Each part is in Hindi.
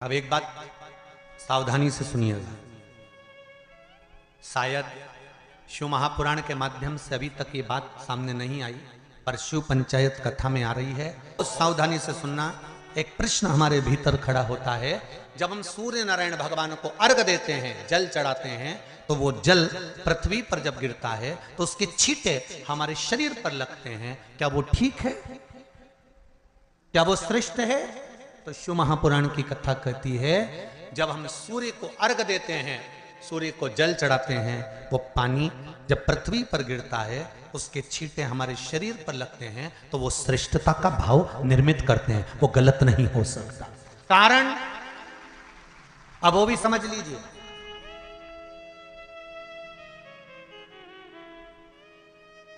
अब एक बात सावधानी से सुनिएगा। शायद शिव महापुराण के माध्यम से अभी तक ये बात सामने नहीं आई, पर शिव पंचायत कथा में आ रही है। तो सावधानी से सुनना। एक प्रश्न हमारे भीतर खड़ा होता है, जब हम सूर्य नारायण भगवान को अर्घ देते हैं, जल चढ़ाते हैं, तो वो जल पृथ्वी पर जब गिरता है तो उसके छींटे हमारे शरीर पर लगते हैं। क्या वो ठीक है? क्या वो श्रेष्ठ है? तो शिव महापुराण की कथा कहती है, जब हम सूर्य को अर्घ देते हैं, सूर्य को जल चढ़ाते हैं, वो पानी जब पृथ्वी पर गिरता है, उसके छींटे हमारे शरीर पर लगते हैं, तो वो श्रेष्ठता का भाव निर्मित करते हैं। वो गलत नहीं हो सकता। कारण अब वो भी समझ लीजिए।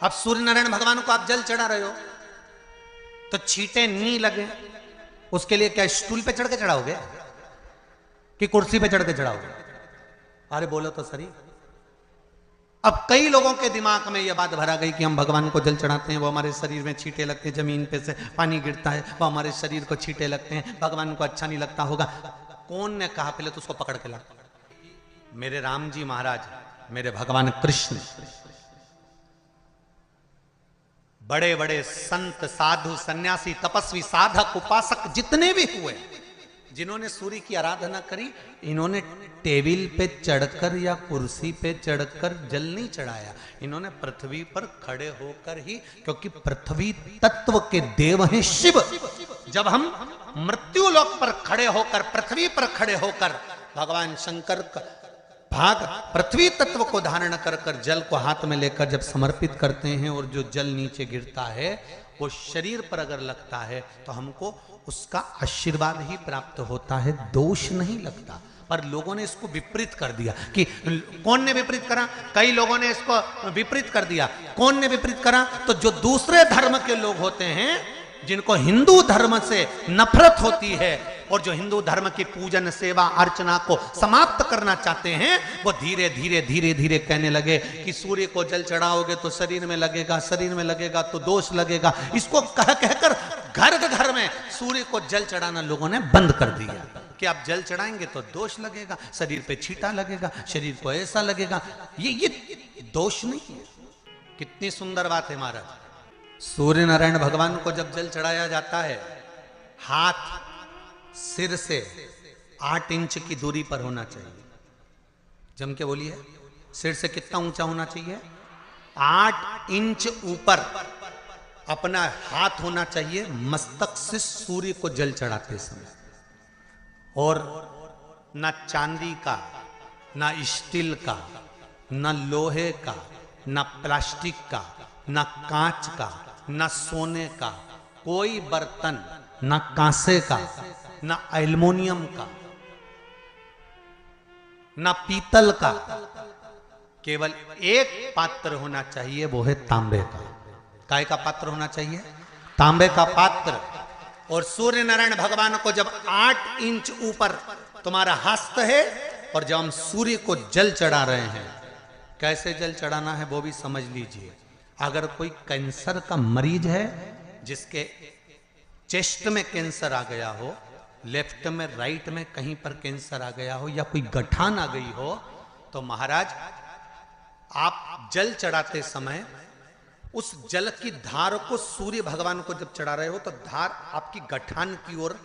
अब सूर्य नारायण भगवान को आप जल चढ़ा रहे हो तो छींटे नहीं लगे, उसके लिए क्या स्टूल पे चढ़ के चढ़ाओगे कि कुर्सी पे चढ़ के चढ़ाओगे? अरे बोलो तो सही। अब कई लोगों के दिमाग में यह बात भरा गई कि हम भगवान को जल चढ़ाते हैं, वो हमारे शरीर में छींटे लगते हैं, जमीन पे से पानी गिरता है, वो हमारे शरीर को छींटे लगते हैं, भगवान को अच्छा नहीं लगता होगा। कौन ने कहा? पहले तो उसको पकड़ के ला। मेरे राम जी महाराज, मेरे भगवान कृष्ण, बड़े बड़े संत, साधु, सन्यासी, तपस्वी, साधक, उपासक जितने भी हुए, जिन्होंने सूर्य की आराधना करी, इन्होंने टेबल पे चढ़कर या कुर्सी पे चढ़कर जल नहीं चढ़ाया। इन्होंने पृथ्वी पर खड़े होकर ही, क्योंकि पृथ्वी तत्व के देव हैं शिव। जब हम मृत्यु लोक पर खड़े होकर, पृथ्वी पर खड़े होकर भगवान शंकर का भाग पृथ्वी तत्व को धारण कर कर जल को हाथ में लेकर जब समर्पित करते हैं, और जो जल नीचे गिरता है वो शरीर पर अगर लगता है तो हमको उसका आशीर्वाद ही प्राप्त होता है, दोष नहीं लगता। पर लोगों ने इसको विपरीत कर दिया। कि कौन ने विपरीत करा? कई लोगों ने इसको विपरीत कर दिया। कौन ने विपरीत करा? तो जो दूसरे धर्म के लोग होते हैं, जिनको हिंदू धर्म से नफरत होती है और जो हिंदू धर्म की पूजन, सेवा, अर्चना को समाप्त करना चाहते हैं, वो धीरे धीरे धीरे धीरे कहने लगे कि सूर्य को जल चढ़ाओगे तो शरीर में लगेगा, शरीर में लगेगा तो दोष लगेगा। इसको कह कहकर घर घर में सूर्य को जल चढ़ाना लोगों ने बंद कर दिया कि आप जल चढ़ाएंगे तो दोष लगेगा, शरीर पे छींटा लगेगा, शरीर को ऐसा लगेगा। ये दोष नहीं है। कितनी सुंदर बात है महाराज। सूर्य नारायण भगवान को जब जल चढ़ाया जाता है, हाथ सिर से 8 इंच की दूरी पर होना चाहिए। जम के बोलिए, सिर से कितना ऊंचा होना चाहिए? 8 इंच ऊपर अपना हाथ होना चाहिए मस्तक से सूर्य को जल चढ़ाते समय। और ना चांदी का, ना स्टील का, ना लोहे का, ना प्लास्टिक का, ना कांच का, ना सोने का कोई बर्तन, ना कांसे का, ना एल्युमिनियम का, ना पीतल का, केवल एक पात्र होना चाहिए, वो है तांबे का। काय का पात्र होना चाहिए? तांबे का पात्र। और सूर्य नारायण भगवान को जब 8 इंच ऊपर तुम्हारा हस्त है, और जब हम सूर्य को जल चढ़ा रहे हैं, कैसे जल चढ़ाना है वो भी समझ लीजिए। अगर कोई कैंसर का मरीज है, जिसके चेस्ट में कैंसर आ गया हो, लेफ्ट में, राइट में कहीं पर कैंसर आ गया हो, या कोई गठान आ गई हो, तो महाराज आप जल चढ़ाते समय उस जल की धार को सूर्य भगवान को जब चढ़ा रहे हो, तो धार आपकी गठान की ओर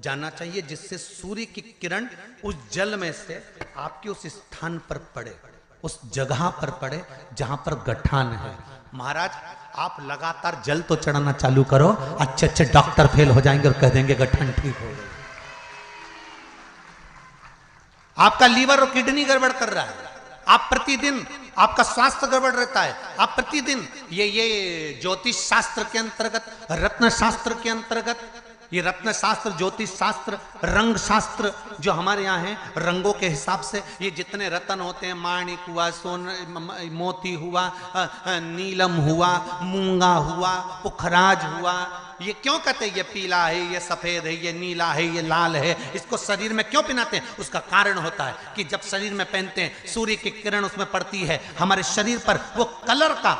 जाना चाहिए, जिससे सूर्य की किरण उस जल में से आपके उस स्थान पर पड़े, उस जगह पर पड़े जहां पर गठान है। महाराज आप लगातार जल तो चढ़ाना चालू करो, अच्छे अच्छे डॉक्टर फेल हो जाएंगे और कह देंगे गठन ठीक हो गई। आपका लीवर और किडनी गड़बड़ कर रहा है, आप प्रतिदिन, आपका स्वास्थ्य गड़बड़ रहता है, आप प्रतिदिन ये ज्योतिष शास्त्र के अंतर्गत, रत्न शास्त्र के अंतर्गत, ये रत्न शास्त्र, ज्योतिष शास्त्र, रंग शास्त्र जो हमारे यहाँ है, रंगों के हिसाब से ये जितने रत्न होते हैं, माणिक हुआ, मोती हुआ, नीलम हुआ, मूंगा हुआ, पुखराज हुआ, ये क्यों कहते हैं ये पीला है, ये सफेद है, ये नीला है, ये लाल है, इसको शरीर में क्यों पहनाते हैं? उसका कारण होता है कि जब शरीर में पहनते हैं, सूर्य की किरण उसमें पड़ती है, हमारे शरीर पर वो कलर का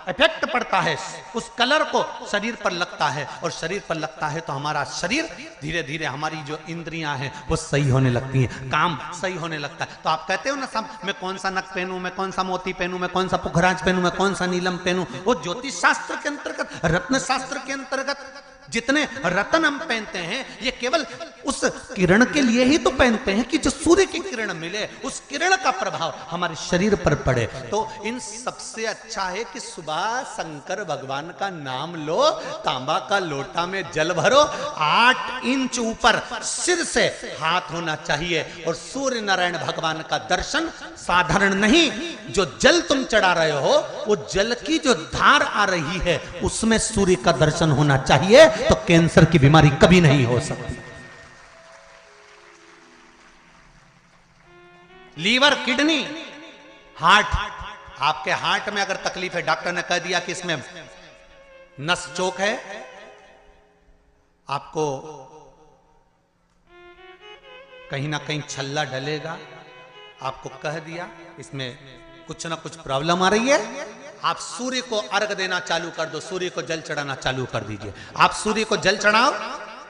इफेक्ट पड़ता है, उस कलर को शरीर पर लगता है, और शरीर पर लगता है तो हमारा शरीर धीरे धीरे, हमारी जो इंद्रियां हैं वो सही होने लगती हैं, काम सही होने लगता है। तो आप कहते हो ना सब, मैं कौन सा नक पहनूं, मैं कौन सा मोती पहनूं, मैं कौन सा पुखराज पहनूं, मैं कौन सा नीलम पहनूं, वो ज्योतिष शास्त्र के अंतर्गत, रत्न शास्त्र के अंतर्गत जितने रत्न हम पहनते हैं ये केवल उस किरण के लिए ही तो पहनते हैं कि जो सूर्य की किरण मिले, उस किरण का प्रभाव हमारे शरीर पर पड़े। तो इन सबसे अच्छा है कि सुबह शंकर भगवान का नाम लो, तांबा का लोटा में जल भरो, 8 इंच ऊपर सिर से हाथ होना चाहिए, और सूर्य नारायण भगवान का दर्शन साधारण नहीं, जो जल तुम चढ़ा रहे हो वो जल की जो धार आ रही है उसमें सूर्य का दर्शन होना चाहिए, तो कैंसर की बीमारी कभी नहीं हो सकती। लीवर, किडनी, हार्ट, आपके हार्ट में अगर तकलीफ है, डॉक्टर ने कह दिया कि इसमें नस चोक है, आपको कहीं ना कहीं छल्ला डलेगा, आपको कह दिया इसमें कुछ ना कुछ प्रॉब्लम आ रही है, आप सूर्य को अर्घ देना चालू कर दो, सूर्य को जल चढ़ाना चालू कर दीजिए। आप सूर्य को जल चढ़ाओ,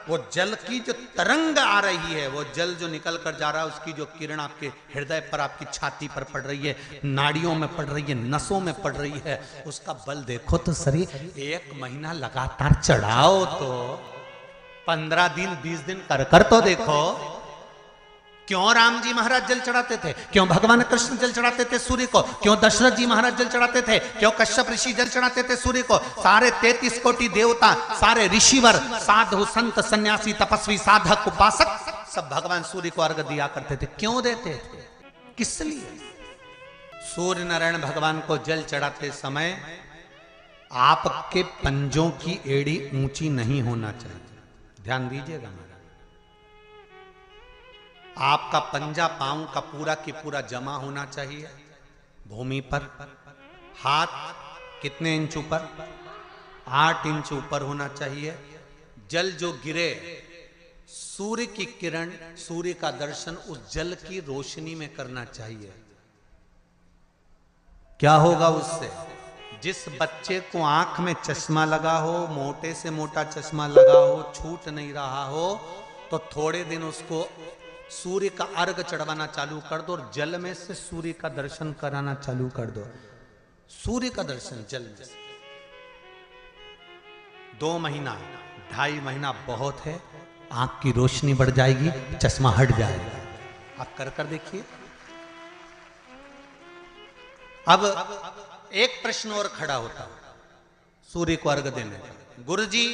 वो जल की जो तरंग आ रही है, वो जल जो निकल कर जा रहा है, उसकी जो किरण आपके हृदय पर, आपकी छाती पर पड़ रही है, नाड़ियों में पड़ रही है, नसों में पड़ रही है, उसका बल देखो तो शरीर 1 महीना लगातार चढ़ाओ तो 15 दिन 20 दिन कर तो देखो। क्यों राम जी महाराज जल चढ़ाते थे, क्यों भगवान कृष्ण जल चढ़ाते थे सूर्य को, क्यों दशरथ जी महाराज जल चढ़ाते थे, क्यों कश्यप ऋषि जल चढ़ाते थे सूर्य को, सारे 33 कोटि देवता, सारे ऋषिवर, साधु संत सन्यासी तपस्वी साधक उपासक सब भगवान सूर्य को अर्घ दिया करते थे। क्यों देते थे, किस लिए? सूर्य नारायण भगवान को जल चढ़ाते समय आपके पंजों की एड़ी ऊंची नहीं होना चाहिए, ध्यान दीजिएगा। आपका पंजा पांव का पूरा की पूरा जमा होना चाहिए भूमि पर। हाथ कितने इंच ऊपर? 8 इंच ऊपर होना चाहिए। जल जो गिरे, सूर्य की किरण, सूर्य का दर्शन उस जल की रोशनी में करना चाहिए। क्या होगा उससे? जिस बच्चे को आंख में चश्मा लगा हो, मोटे से मोटा चश्मा लगा हो, छूट नहीं रहा हो, तो थोड़े दिन उसको सूर्य का अर्घ चढ़वाना चालू कर दो, और जल में से सूर्य का दर्शन कराना चालू कर दो। सूर्य का दर्शन जल में से 2 महीना 2.5 महीना बहुत है, आंख की रोशनी बढ़ जाएगी, चश्मा हट जाएगा। आप कर देखिए। अब एक प्रश्न और खड़ा होता है सूर्य को अर्घ देने का। गुरुजी,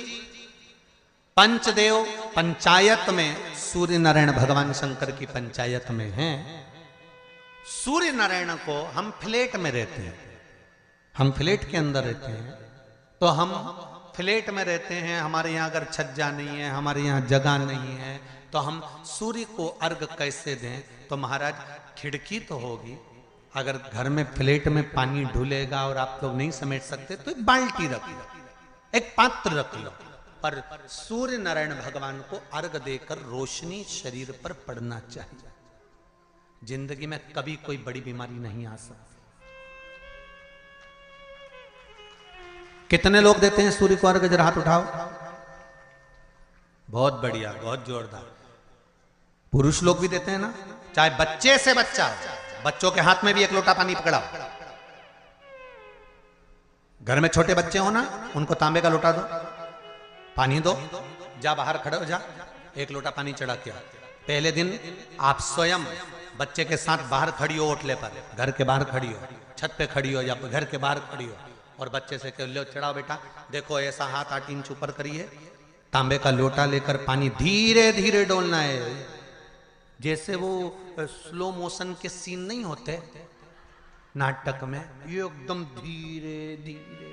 पंचदेव पंचायत में सूर्य नारायण भगवान शंकर की पंचायत में हैं। सूर्य नारायण को हम फ्लैट में रहते हैं, हम फ्लैट के अंदर रहते हैं, तो हम फ्लैट में रहते हैं, हमारे यहाँ अगर छज्जा नहीं है, हमारे यहाँ जगह नहीं है, तो हम सूर्य को अर्घ कैसे दें? तो महाराज खिड़की तो होगी, अगर घर में फ्लैट में पानी ढुलेगा और आप लोग नहीं समेट सकते तो एक बाल्टी रख लो, एक पात्र रख लो, पर सूर्य नारायण भगवान को अर्घ देकर रोशनी शरीर पर पड़ना चाहिए। जिंदगी में कभी कोई बड़ी बीमारी नहीं आ सकती। कितने लोग देते हैं सूर्य को अर्घ? जरा हाथ उठाओ। बहुत बढ़िया, बहुत जोरदार। पुरुष लोग भी देते हैं ना, चाहे बच्चे से बच्चा, बच्चों के हाथ में भी 1 लोटा पानी पकड़ाओ। घर में छोटे बच्चे हो ना, उनको तांबे का लोटा दो, पानी दो, जा बाहर खड़े हो जा, 1 लोटा पानी चढ़ा के। पहले दिन आप स्वयं बच्चे के साथ बाहर खड़ी हो, ओटले पर, घर के बाहर खड़ी हो, छत पे खड़ी हो या घर के बाहर खड़ी हो, और बच्चे से कह लो चढ़ाओ बेटा, देखो ऐसा हाथ 8 इंच ऊपर करिए, तांबे का लोटा लेकर पानी धीरे धीरे डोलना है, जैसे वो स्लो मोशन के सीन नहीं होते नाटक में, ये एकदम धीरे धीरे,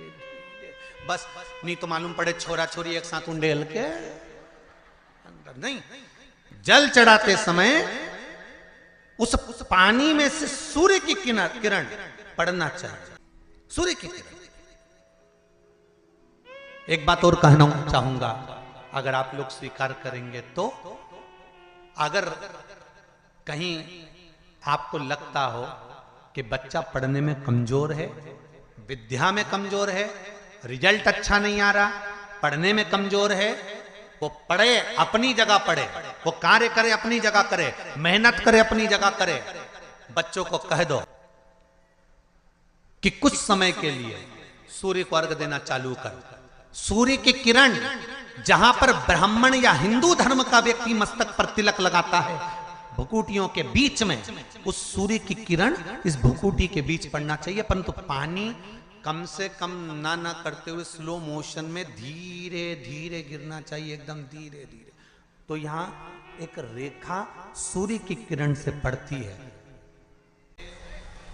बस नहीं तो मालूम पड़े छोरा छोरी एक साथ उंडेल के अंदर नहीं। जल चढ़ाते समय उस पानी में से सूर्य की किरण पड़ना चाहिए, सूर्य की किरण। एक बात और कहना चाहूंगा, अगर आप लोग स्वीकार करेंगे तो, अगर कहीं आपको लगता हो कि बच्चा पढ़ने में कमजोर है, विद्या में कमजोर है, रिजल्ट अच्छा नहीं आ रहा, पढ़ने में कमजोर है, वो पढ़े अपनी जगह पढ़े, वो कार्य करे अपनी जगह करे, मेहनत करे अपनी जगह करे। बच्चों को कह दो कि कुछ समय के लिए सूर्य को अर्घ देना चालू कर। सूर्य की किरण जहां पर ब्राह्मण या हिंदू धर्म का व्यक्ति मस्तक पर तिलक लगाता है, भुकुटियों के बीच में उस सूर्य की किरण इस भुकुटी के बीच पड़ना चाहिए, परंतु पानी कम से कम ना करते हुए स्लो मोशन में धीरे धीरे गिरना चाहिए, एकदम धीरे धीरे। तो यहां एक रेखा सूर्य की किरण से पड़ती है।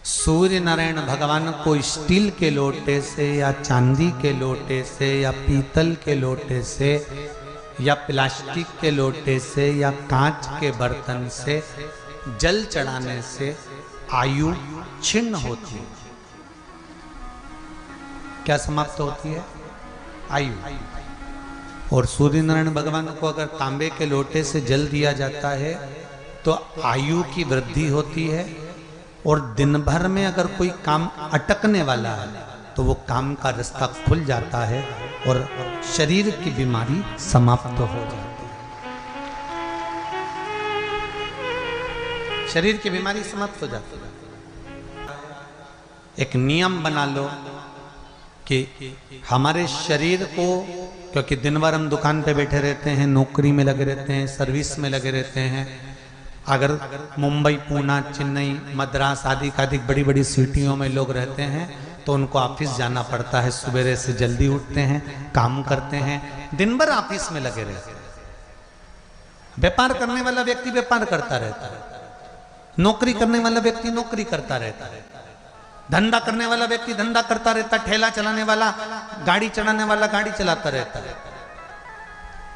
सूर्य नारायण भगवान को स्टील के लोटे से या चांदी के लोटे से या पीतल के लोटे से या प्लास्टिक के लोटे से या कांच के बर्तन से जल चढ़ाने से आयु छिन्न होती है। क्या समाप्त होती है? आयु। और सूर्य नारायण भगवान को अगर तांबे के लोटे से जल दिया जाता है तो आयु की वृद्धि होती है, और दिन भर में अगर कोई काम अटकने वाला है तो वो काम का रास्ता खुल जाता है और शरीर की बीमारी समाप्त हो जाती है। शरीर की बीमारी समाप्त हो जाती है। एक नियम बना लो कि हमारे शरीर को, क्योंकि दिन भर हम दुकान पे बैठे रहते हैं, नौकरी में लगे रहते हैं, सर्विस में लगे रहते हैं, अगर मुंबई, पूना, चेन्नई, मद्रास आदि का अधिक बड़ी बड़ी सिटियों में लोग रहते हैं तो उनको ऑफिस जाना पड़ता है। सवेरे से जल्दी उठते हैं, काम करते हैं, दिन भर ऑफिस में लगे रहते हैं। व्यापार करने वाला व्यक्ति व्यापार करता रहता है, नौकरी करने वाला व्यक्ति नौकरी करता रहता है, धंधा करने वाला व्यक्ति धंधा करता रहता है, ठेला चलाने वाला, गाड़ी चलाने वाला गाड़ी चलाता रहता है।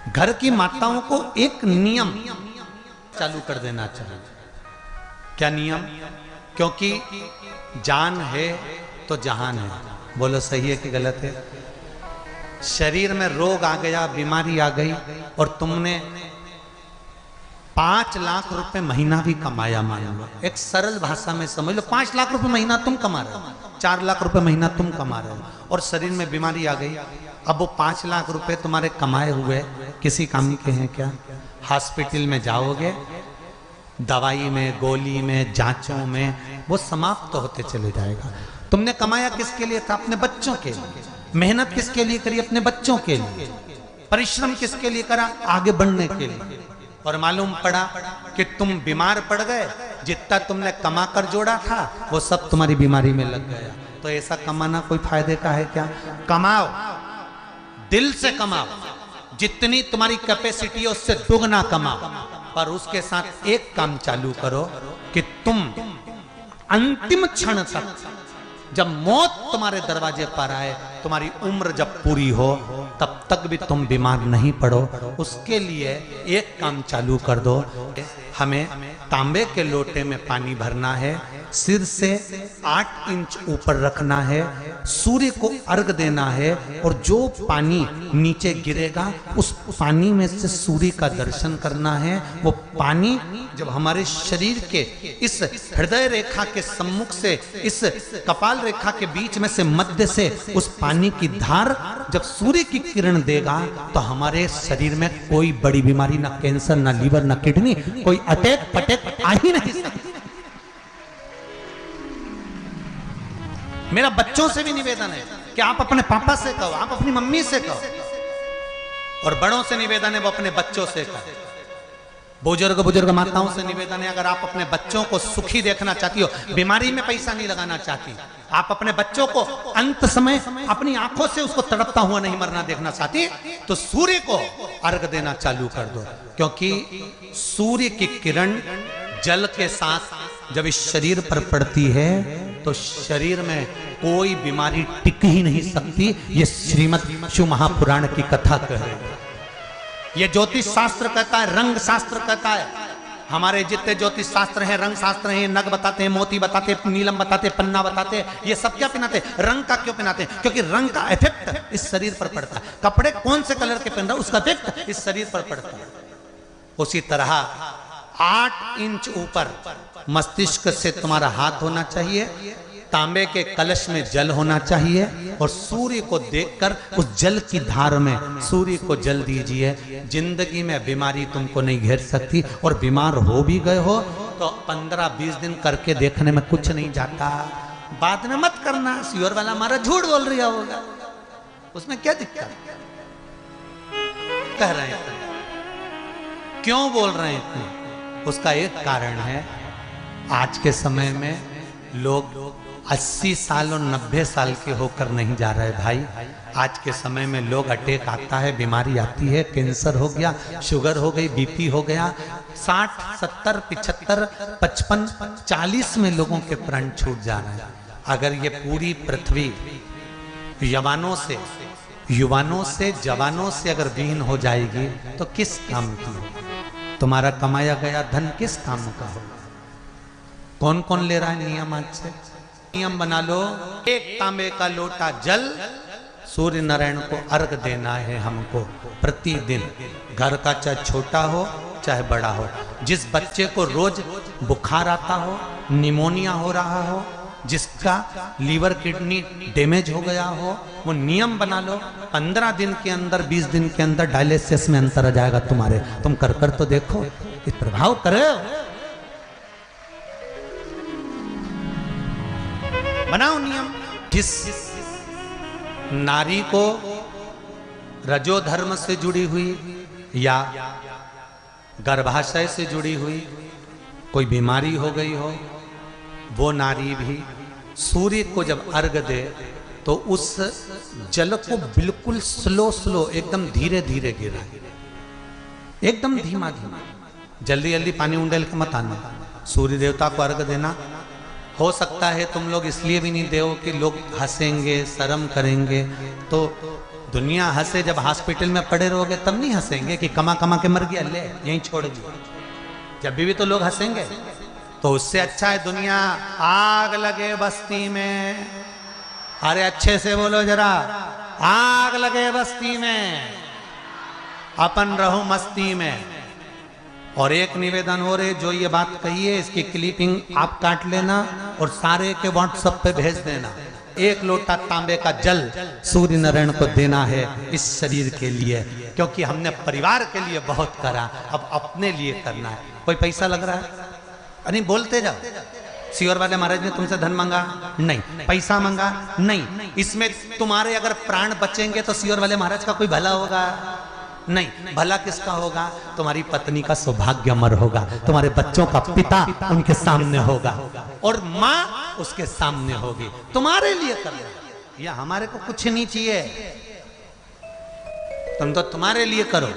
घर की माताओं को एक नियम चालू कर देना चाहिए। क्या नियम? क्योंकि जान है तो जहान है। बोलो सही है कि गलत है? शरीर में रोग आ गया, बीमारी आ गई, और तुमने 5 लाख रुपए महीना भी कमाया, मान लो, एक सरल भाषा में समझ लो, 5 लाख रुपए महीना तुम कमा रहे हो, 4 लाख रुपए महीना तुम कमा रहे हो, और शरीर में बीमारी आ गई। अब वो 5 लाख रुपए तुम्हारे कमाए हुए किसी काम के हैं क्या? हॉस्पिटल में जाओगे, दवाई में, गोली में, जांचों में वो समाप्त होते चले जाएगा। तुमने कमाया किसके लिए था? अपने बच्चों के लिए। मेहनत किसके लिए करी? अपने बच्चों के लिए। परिश्रम किसके लिए करा? आगे बढ़ने के लिए। और मालूम पड़ा कि तुम बीमार पड़ गए, जितना तुमने कमा कर जोड़ा था वो सब तुम्हारी बीमारी में लग गया। तो ऐसा कमाना कोई फायदे का है क्या? कमाओ, दिल से कमाओ, जितनी तुम्हारी कैपेसिटी है उससे दुगना कमाओ, पर उसके साथ एक काम चालू करो कि तुम अंतिम क्षण तक, जब मौत तुम्हारे दरवाजे पर आए, तुम्हारी उम्र जब पूरी हो, तब तक भी तुम बीमार नहीं पड़ो। उसके लिए एक काम चालू कर दो। हमें तांबे के लोटे में पानी भरना है, सिर से 8 इंच ऊपर रखना है, सूर्य को अर्घ देना है, और जो पानी नीचे गिरेगा उस पानी में से सूर्य का दर्शन करना है। वो पानी जब हमारे शरीर के इस हृदय रेखा के सम्मुख से, इस कपाल रेखा के बीच में से, मध्य से उस पानी की धार जब सूर्य की किरण देगा तो हमारे शरीर में कोई बड़ी बीमारी, ना कैंसर, ना लीवर, ना किडनी, कोई अटैक पटैक आ ही नहीं सकती। मेरा बच्चों से भी निवेदन है कि आप अपने पापा से कहो, आप अपनी मम्मी से कहो, और बड़ों से निवेदन है वो अपने बच्चों से कहो। बुजुर्ग माताओं से निवेदन है, अगर आप अपने बच्चों को सुखी देखना चाहती हो, बीमारी में पैसा नहीं लगाना चाहती, आप अपने बच्चों को अंत समय अपनी आंखों से उसको तड़पता हुआ नहीं मरना देखना चाहती, तो सूर्य को अर्घ देना चालू कर दो। क्योंकि सूर्य की किरण जल के साथ जब इस शरीर पर पड़ती है तो शरीर में कोई बीमारी टिक ही नहीं सकती। ये श्रीमद् शिव महापुराण की कथा कह रही है। ये ज्योतिष शास्त्र कहता है, रंग शास्त्र कहता है। हमारे जितने ज्योतिष शास्त्र हैं, रंग शास्त्र हैं, नग बताते हैं, मोती बताते हैं, नीलम बताते हैं, पन्ना बताते हैं, ये सब क्या पहनाते हैं? रंग का क्यों पहनाते हैं? क्योंकि रंग का इफेक्ट इस शरीर पर पड़ता है। कपड़े कौन से कलर के पहन रहा है उसका इफेक्ट इस शरीर पर पड़ता है। उसी तरह 8 इंच ऊपर मस्तिष्क से तुम्हारा हाथ होना चाहिए, तांबे के कलश में जल होना चाहिए और सूर्य को देखकर उस जल की धार में सूर्य को जल दीजिए। जिंदगी में बीमारी तुमको नहीं घेर सकती, और बीमार हो भी गए हो तो 15-20 दिन करके देखने में कुछ नहीं जाता। बाद में मत करना, सियोर वाला हमारा झूठ बोल रहा होगा, उसमें क्या दिक्कत कह रहे हैं, क्यों बोल रहे हैं इतने? उसका एक कारण है, आज के समय में लोग 80 साल और 90 साल के होकर नहीं जा रहे भाई। आज के समय में लोग अटैक आता है, बीमारी आती है, कैंसर हो गया, शुगर हो गई, बीपी हो गया, 60, 70, 75, 55, 40 में लोगों के प्राण छूट जा रहे हैं। अगर ये पूरी पृथ्वी युवानों से जवानों से अगर विहीन हो जाएगी तो किस काम की? तुम्हारा कमाया गया धन किस काम का होगा? कौन कौन ले रहा है नियम? आज से नियम बना लो, एक तांबे का लोटा जल सूर्य नारायण को अर्घ देना है हमको प्रतिदिन। घर का चाहे छोटा हो चाहे बड़ा हो, जिस बच्चे को रोज बुखार आता हो, निमोनिया हो रहा हो, जिसका लीवर किडनी डैमेज हो गया हो, वो नियम बना लो, 15 दिन के अंदर 20 दिन के अंदर डायलिसिस में अंतर आ जाएगा तुम्हारे। तुम कर तो देखो, इस प्रभाव करे। बनाओ नियम। जिस नारी को रजो धर्म से जुड़ी हुई या गर्भाशय से जुड़ी हुई कोई बीमारी हो गई हो, वो नारी भी सूर्य को जब अर्घ दे तो उस जल को बिल्कुल स्लो एकदम धीरे धीरे गिरा, एकदम धीमा धीमा, जल्दी जल्दी पानी उंडेल के मत आना। सूर्य देवता को अर्घ देना। हो सकता है तुम लोग इसलिए भी नहीं दो कि लोग हंसेंगे, शर्म करेंगे, तो दुनिया हंसे। जब हॉस्पिटल में पड़े रहोगे तब नहीं हंसेंगे कि कमा कमा के मर गया, ले यहीं छोड़ दिया। जब भी तो लोग हंसेंगे। तो उससे अच्छा है दुनिया आग लगे बस्ती में। अरे अच्छे से बोलो जरा, आग लगे बस्ती में, अपन रहो मस्ती में। और एक निवेदन हो रहे, जो ये बात कही है इसकी क्लिपिंग आप काट लेना और सारे के व्हाट्सएप पे भेज देना। 1 लोटा तांबे का जल सूर्य नारायण को देना है इस शरीर के लिए, क्योंकि हमने परिवार के लिए बहुत करा, अब अपने लिए करना है। कोई पैसा लग रहा है? अरे बोलते जाओ। सियोर वाले महाराज ने तुमसे धन मांगा? नहीं। पैसा मांगा? नहीं। इसमें तुम्हारे अगर प्राण बचेंगे तो सियोर वाले महाराज का कोई भला होगा? नहीं। भला किसका होगा? तुम्हारी पत्नी का सौभाग्य अमर होगा, तुम्हारे बच्चों का पिता उनके सामने होगा और माँ उसके सामने होगी। तुम्हारे लिए करना, या हमारे को कुछ नहीं चाहिए, तुम तो तुम्हारे लिए करो।